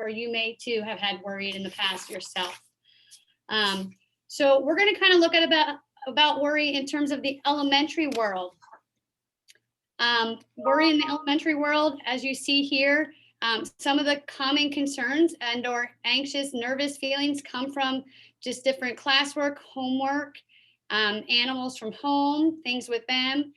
or you may too have had worried in the past yourself. So we're going to kind of look at about worry in terms of the elementary world. Worry in the elementary world, as you see here, some of the common concerns and or anxious, nervous feelings come from just different classwork, homework, animals from home, things with them,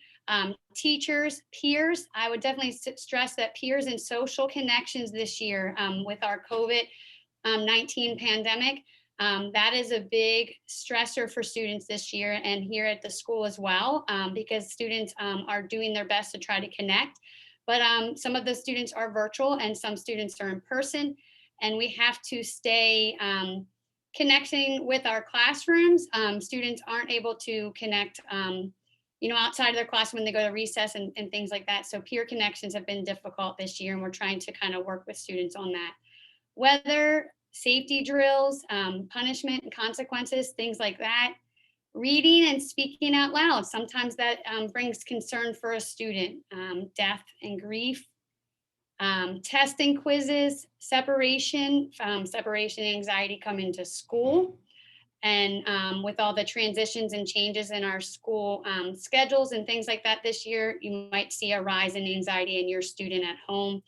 teachers, peers. I would definitely stress that peers and social connections this year with our COVID-19 pandemic. That is a big stressor for students this year and here at the school as well, because students are doing their best to try to connect. But some of the students are virtual and some students are in person, and we have to stay connecting with our classrooms. Students aren't able to connect outside of their class when they go to recess and things like that. So peer connections have been difficult this year, and we're trying to kind of work with students on that. Weather, safety drills, punishment and consequences, things like that. Reading and speaking out loud. Sometimes that brings concern for a student. Death and grief. Testing, quizzes, separation anxiety come into school. And with all the transitions and changes in our school schedules and things like that this year, you might see a rise in anxiety in your student at home.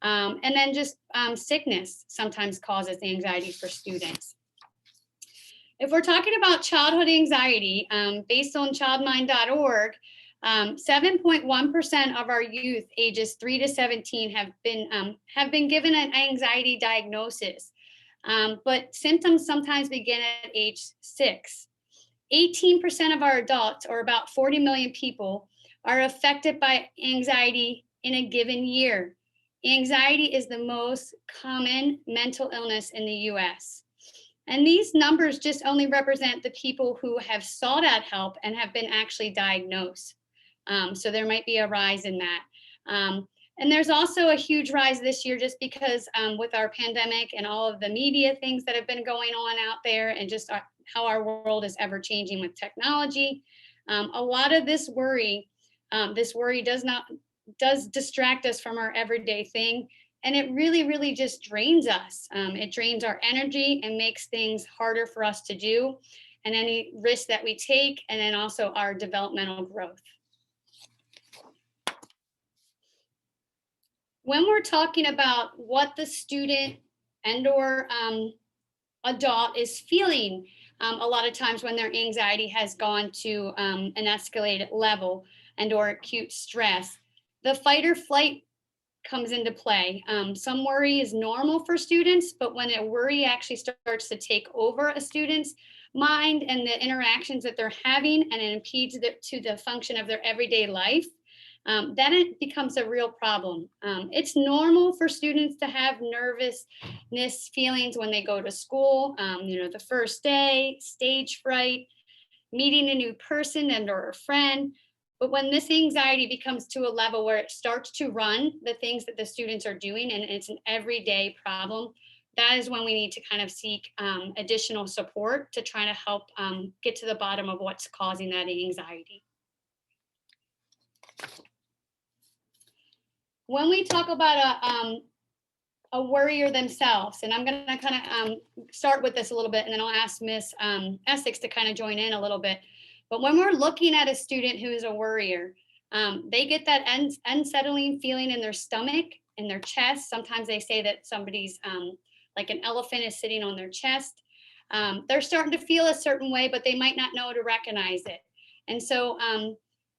And then just sickness sometimes causes anxiety for students. If we're talking about childhood anxiety, based on childmind.org, 7.1% of our youth ages 3 to 17 have been given an anxiety diagnosis, but symptoms sometimes begin at age 6. 18% of our adults, or about 40 million people, are affected by anxiety in a given year. Anxiety is the most common mental illness in the US. And these numbers just only represent the people who have sought out help and have been actually diagnosed. So there might be a rise in that. And there's also a huge rise this year just because with our pandemic and all of the media things that have been going on out there, and just how our world is ever changing with technology. A lot of this worry does distract us from our everyday thing. And it really, really just drains us. It drains our energy and makes things harder for us to do, and any risk that we take, and then also our developmental growth. When we're talking about what the student and or adult is feeling, a lot of times when their anxiety has gone to an escalated level and or acute stress, the fight or flight comes into play. Some worry is normal for students, but when a worry actually starts to take over a student's mind and the interactions that they're having, and it impedes to the function of their everyday life, then it becomes a real problem. It's normal for students to have nervousness feelings when they go to school, the first day, stage fright, meeting a new person and or a friend. But when this anxiety becomes to a level where it starts to run the things that the students are doing, and it's an everyday problem, that is when we need to kind of seek additional support to try to help get to the bottom of what's causing that anxiety. When we talk about a worrier themselves, and I'm going to kind of start with this a little bit, and then I'll ask Miss Essex to kind of join in a little bit. But when we're looking at a student who is a worrier, they get that unsettling feeling in their stomach, in their chest. Sometimes they say that somebody's like an elephant is sitting on their chest. They're starting to feel a certain way, but they might not know to recognize it. And so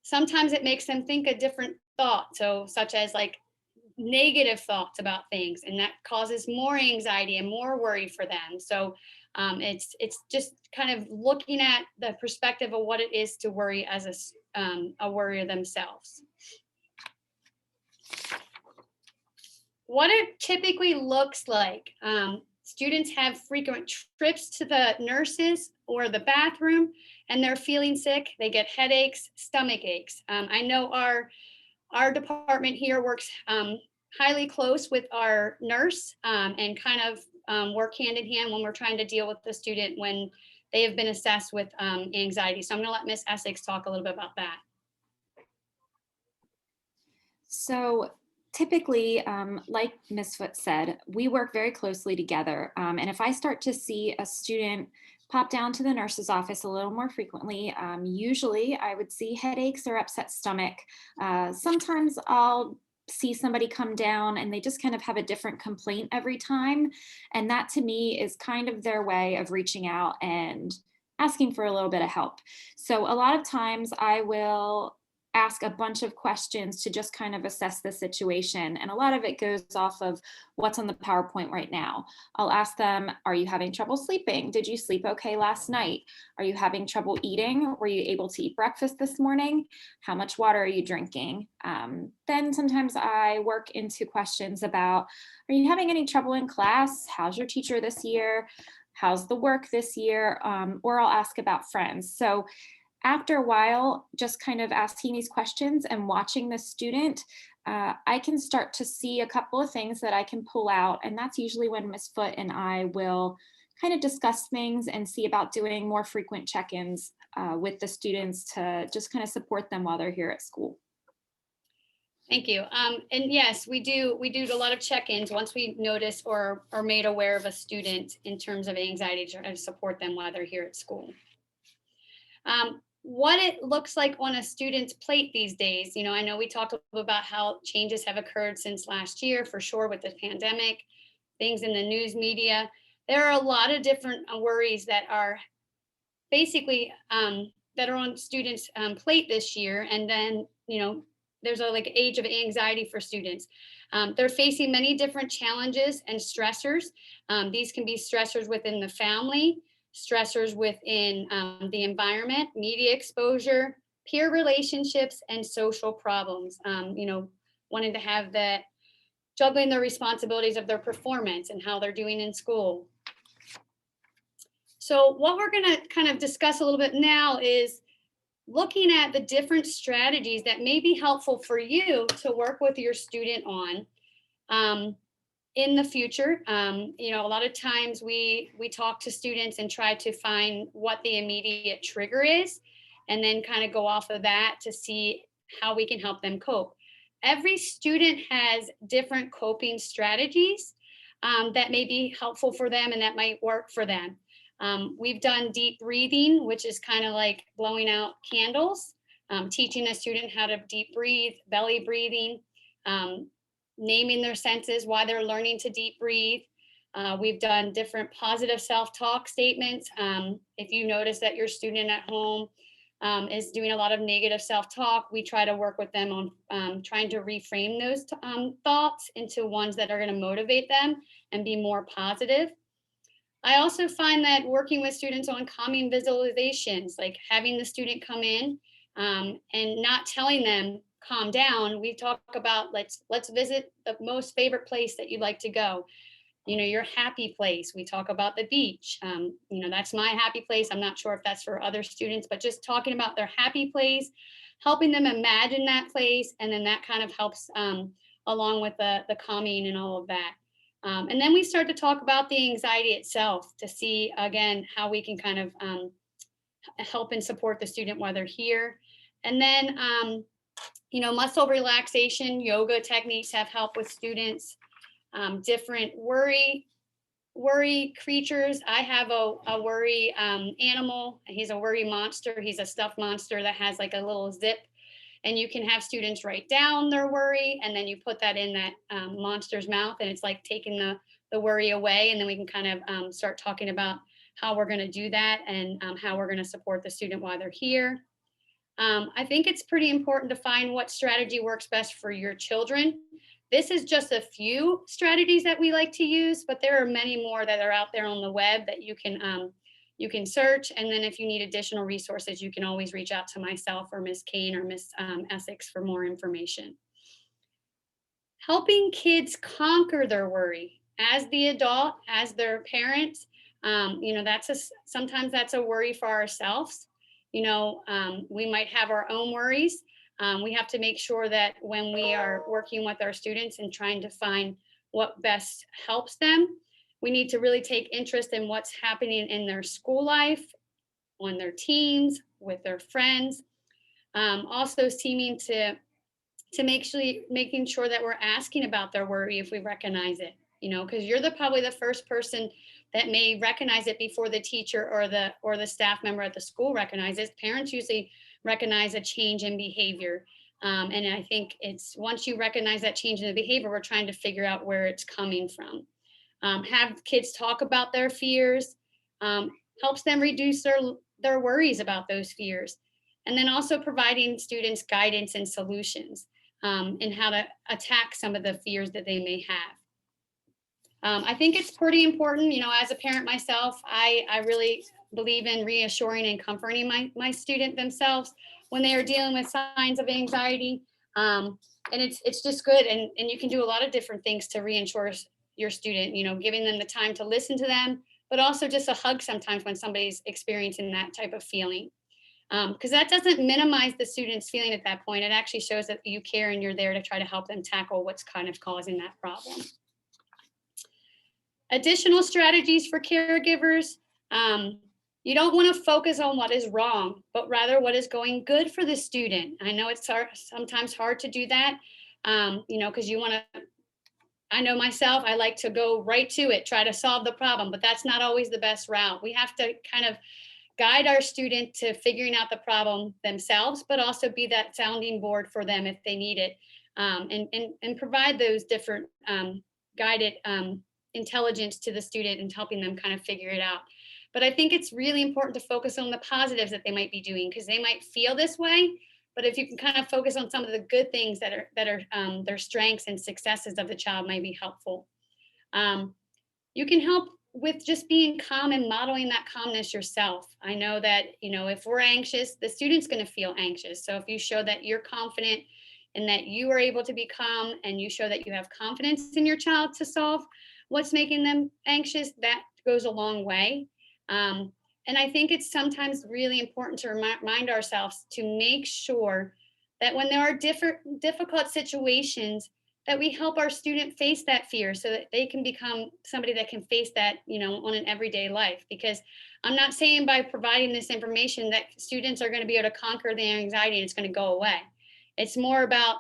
sometimes it makes them think a different thought, so such as like negative thoughts about things, and that causes more anxiety and more worry for them. So it's just kind of looking at the perspective of what it is to worry as a worrier themselves. What it typically looks like. Students have frequent trips to the nurses or the bathroom, and they're feeling sick. They get headaches, stomach aches. I know our department here works highly close with our nurse and kind of work hand in hand when we're trying to deal with the student when they have been assessed with anxiety. So I'm going to let Miss Essex talk a little bit about that. So Typically, like Ms. Foot said, we work very closely together. And if I start to see a student pop down to the nurse's office a little more frequently, usually I would see headaches or upset stomach. Sometimes I'll see somebody come down and they just kind of have a different complaint every time. And that to me is kind of their way of reaching out and asking for a little bit of help. So a lot of times I will ask a bunch of questions to just kind of assess the situation. And a lot of it goes off of what's on the PowerPoint right now. I'll ask them, are you having trouble sleeping? Did you sleep okay last night? Are you having trouble eating? Were you able to eat breakfast this morning? How much water are you drinking? Then sometimes I work into questions about, are you having any trouble in class? How's your teacher this year? How's the work this year? Or I'll ask about friends. So after a while, just kind of asking these questions and watching the student, I can start to see a couple of things that I can pull out. And that's usually when Miss Foot and I will kind of discuss things and see about doing more frequent check-ins with the students to just kind of support them while they're here at school. Thank you. And yes, we do a lot of check-ins once we notice or are made aware of a student in terms of anxiety to try to support them while they're here at school. What it looks like on a student's plate these days. I know we talked a little about how changes have occurred since last year, for sure, with the pandemic, things in the news media. There are a lot of different worries that are basically that are on students' plate this year. And then, there's a like age of anxiety for students. They're facing many different challenges and stressors. These can be stressors within the family, stressors within the environment, media exposure, peer relationships, and social problems. Wanting to have that, juggling the responsibilities of their performance and how they're doing in school. So, what we're going to kind of discuss a little bit now is looking at the different strategies that may be helpful for you to work with your student on um, in the future. A lot of times we talk to students and try to find what the immediate trigger is, and then kind of go off of that to see how we can help them cope. Every student has different coping strategies that may be helpful for them and that might work for them. We've done deep breathing, which is kind of like blowing out candles, teaching a student how to deep breathe, belly breathing, um, naming their senses, why they're learning to deep breathe. We've done different positive self talk statements. If you notice that your student at home is doing a lot of negative self talk, we try to work with them on trying to reframe those thoughts into ones that are going to motivate them and be more positive. I also find that working with students on calming visualizations, like having the student come in and not telling them calm down, we talk about let's visit the most favorite place that you'd like to go. Your happy place. We talk about the beach. That's my happy place. I'm not sure if that's for other students, but just talking about their happy place, helping them imagine that place, and then that kind of helps along with the calming and all of that. And then we start to talk about the anxiety itself to see, again, how we can kind of help and support the student while they're here. And then, muscle relaxation, yoga techniques have helped with students. Different worry creatures. I have a worry animal. He's a worry monster. He's a stuffed monster that has like a little zip, and you can have students write down their worry, and then you put that in that monster's mouth, and it's like taking the worry away. And then we can kind of start talking about how we're going to do that and how we're going to support the student while they're here. I think it's pretty important to find what strategy works best for your children. This is just a few strategies that we like to use, but there are many more that are out there on the web that you can search. And then if you need additional resources, you can always reach out to myself or Miss Kane or Miss Essex for more information. Helping kids conquer their worry as the adult, as their parents. Sometimes that's a worry for ourselves. We might have our own worries. We have to make sure that when we are working with our students and trying to find what best helps them, we need to really take interest in what's happening in their school life, on their teams, with their friends. Also seeming to to making sure that we're asking about their worry if we recognize it, because you're probably the first person that may recognize it before the teacher or the staff member at the school recognizes. Parents usually recognize a change in behavior. And I think it's once you recognize that change in the behavior, we're trying to figure out where it's coming from. Have kids talk about their fears, um, helps them reduce their worries about those fears. And then also providing students guidance and solutions and how to attack some of the fears that they may have. I think it's pretty important, as a parent myself, I really believe in reassuring and comforting my student themselves when they are dealing with signs of anxiety. And it's just good. And you can do a lot of different things to reassure your student, giving them the time to listen to them, but also just a hug sometimes when somebody's experiencing that type of feeling. Because that doesn't minimize the student's feeling at that point. It actually shows that you care and you're there to try to help them tackle what's kind of causing that problem. Additional strategies for caregivers. You don't want to focus on what is wrong, but rather what is going good for the student. I know it's sometimes hard to do that, because you want to, I know myself, I like to go right to it, try to solve the problem, but that's not always the best route. We have to kind of guide our student to figuring out the problem themselves, but also be that sounding board for them if they need it, and provide those different guided intelligence to the student and helping them kind of figure it out. But I think it's really important to focus on the positives that they might be doing because they might feel this way. But if you can kind of focus on some of the good things that are their strengths and successes of the child, might be helpful. You can help with just being calm and modeling that calmness yourself. I know that, if we're anxious, the student's going to feel anxious. So if you show that you're confident and that you are able to be calm and you show that you have confidence in your child to solve what's making them anxious, that goes a long way. And I think it's sometimes really important to remind ourselves to make sure that when there are difficult situations, that we help our student face that fear so that they can become somebody that can face that, on an everyday life. Because I'm not saying by providing this information that students are going to be able to conquer the anxiety and it's going to go away. It's more about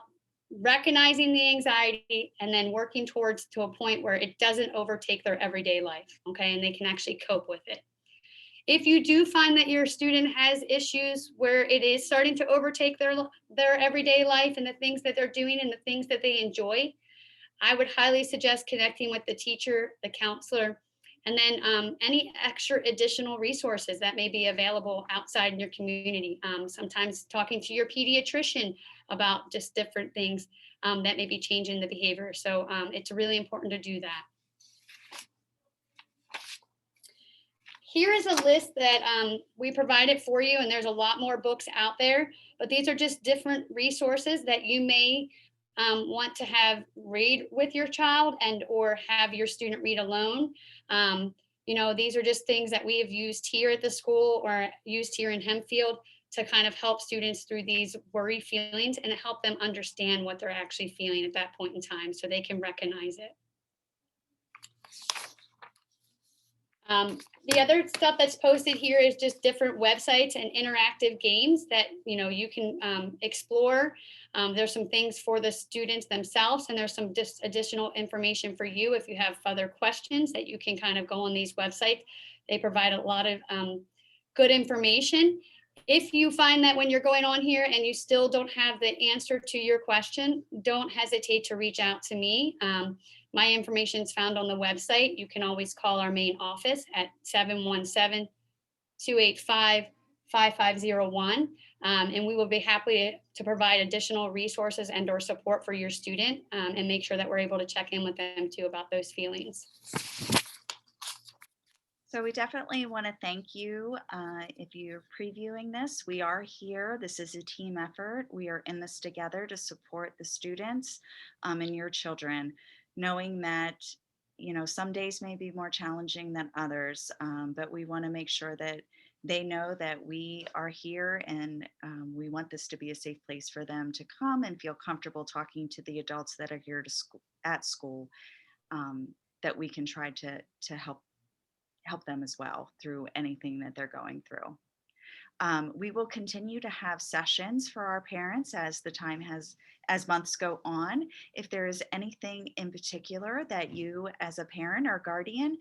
recognizing the anxiety and then working towards to a point where it doesn't overtake their everyday life. Okay. And they can actually cope with it. If you do find that your student has issues where it is starting to overtake their everyday life and the things that they're doing and the things that they enjoy, I would highly suggest connecting with the teacher, the counselor, and then any extra additional resources that may be available outside in your community. Sometimes talking to your pediatrician about just different things that may be changing the behavior. So it's really important to do that. Here is a list that we provided for you, and there's a lot more books out there, but these are just different resources that you may want to have read with your child and or have your student read alone. These are just things that we have used here at the school or used here in Hempfield to kind of help students through these worry feelings and help them understand what they're actually feeling at that point in time so they can recognize it. The other stuff that's posted here is just different websites and interactive games that you can explore. There's some things for the students themselves, and there's some just additional information for you if you have further questions that you can kind of go on these websites. They provide a lot of good information. If you find that when you're going on here and you still don't have the answer to your question, don't hesitate to reach out to me. My information is found on the website. You can always call our main office at 717-285-5501. And we will be happy to provide additional resources and or support for your student and make sure that we're able to check in with them too about those feelings. So we definitely want to thank you. If you're previewing this, we are here. This is a team effort. We are in this together to support the students and your children, knowing that, some days may be more challenging than others, but we want to make sure that they know that we are here and we want this to be a safe place for them to come and feel comfortable talking to the adults that are here to at school, that we can try to help them as well through anything that they're going through. We will continue to have sessions for our parents as months go on. If there is anything in particular that you as a parent or guardian